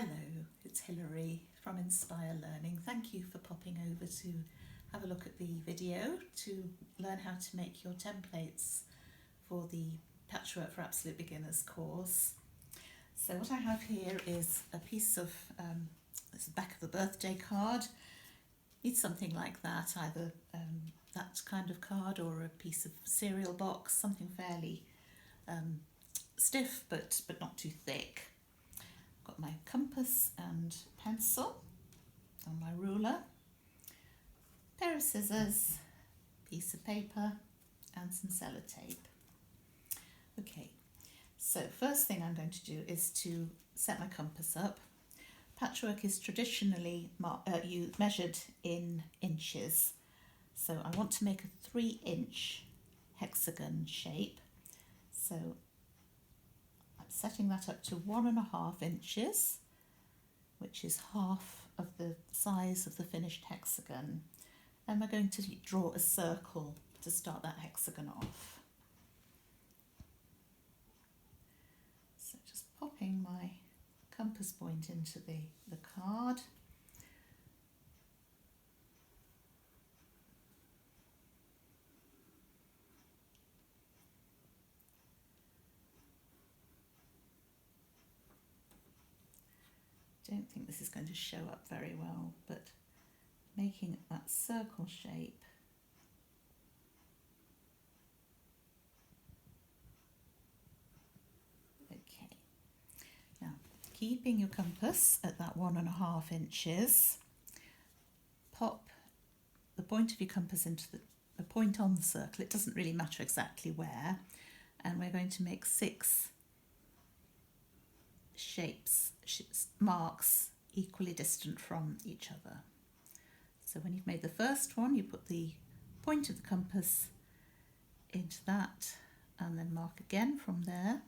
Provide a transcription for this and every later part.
Hello, it's Hilary from Inspire Learning. Thank you for popping over to have a look at the video to learn how to make your templates for the Patchwork for Absolute Beginners course. So what I have here is a piece of, this is the back of a birthday card. It's something like that, either that kind of card or a piece of cereal box, something fairly stiff but not too thick. Got my compass and pencil on my ruler, pair of scissors, piece of paper and some sellotape. Okay, so first thing I'm going to do is to set my compass up. Patchwork is traditionally measured in inches, so I want to make a 3-inch hexagon shape. So I'm setting that up to 1.5 inches, which is half of the size of the finished hexagon. And we're going to draw a circle to start that hexagon off. So just popping my compass point into the card. Don't think this is going to show up very well, but making that circle shape. Okay, now keeping your compass at that 1.5 inches, pop the point of your compass into the point on the circle. It doesn't really matter exactly where, and we're going to make 6 marks equally distant from each other. So when you've made the first one, you put the point of the compass into that and then mark again from there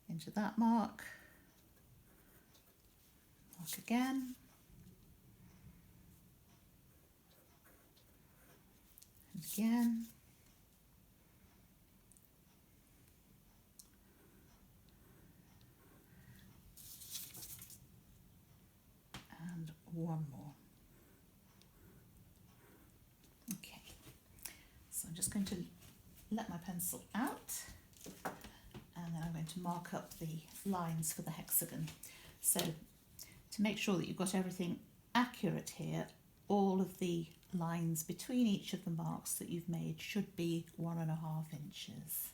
into that mark again, and again, and one more. Okay, so I'm just going to let my pencil out and then I'm going to mark up the lines for the hexagon. So to make sure that you've got everything accurate here, all of the lines between each of the marks that you've made should be 1.5 inches.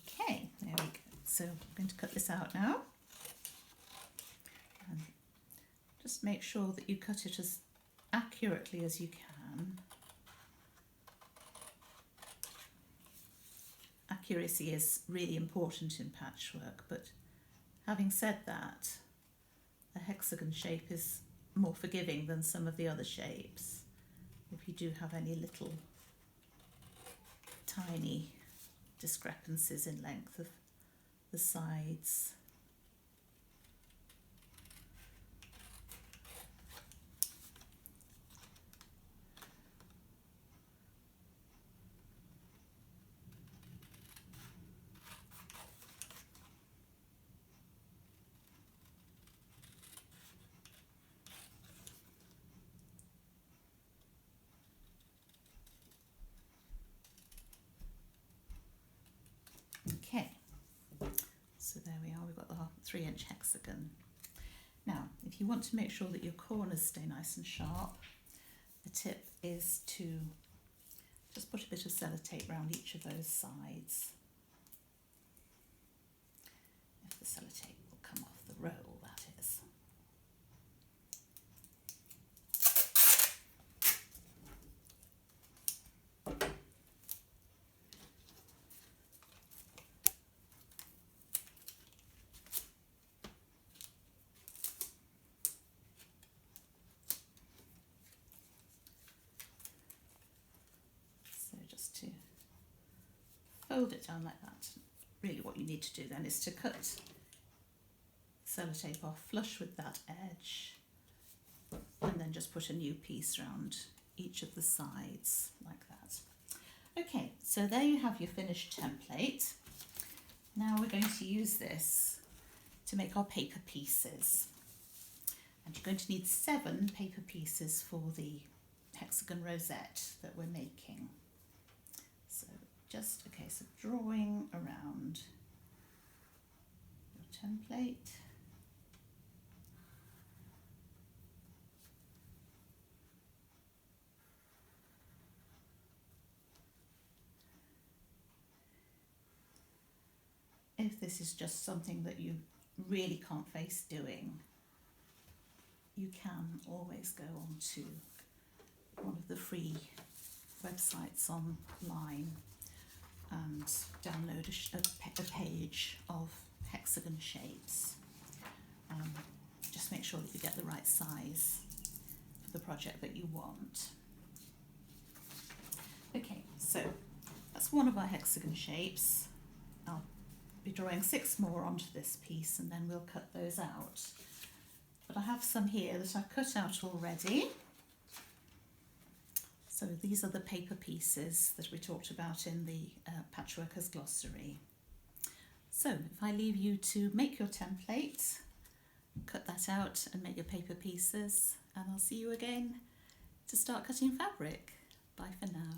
Okay, there we go. So I'm going to cut this out now. And just make sure that you cut it as accurately as you can. Accuracy is really important in patchwork, but having said that, a hexagon shape is more forgiving than some of the other shapes. If you do have any little tiny discrepancies in length of the sides. Okay, so there we are, we've got the 3-inch hexagon. Now, if you want to make sure that your corners stay nice and sharp, the tip is to just put a bit of sellotape around each of those sides. If the sellotape will come off the roll, that is. So just to fold it down like that. Really what you need to do then is to cut sellotape off flush with that edge, and then just put a new piece around each of the sides like that. Okay, so there you have your finished template. Now we're going to use this to make our paper pieces, and you're going to need 7 paper pieces for the hexagon rosette that we're making. So just a case of drawing around your template. If this is just something that you really can't face doing, you can always go on to one of the free websites online and download a page of hexagon shapes. Just make sure that you get the right size for the project that you want. Okay, so that's one of our hexagon shapes. I'll be drawing 6 more onto this piece and then we'll cut those out. But I have some here that I've cut out already. So these are the paper pieces that we talked about in the Patchworker's Glossary. So if I leave you to make your template, cut that out and make your paper pieces, and I'll see you again to start cutting fabric. Bye for now.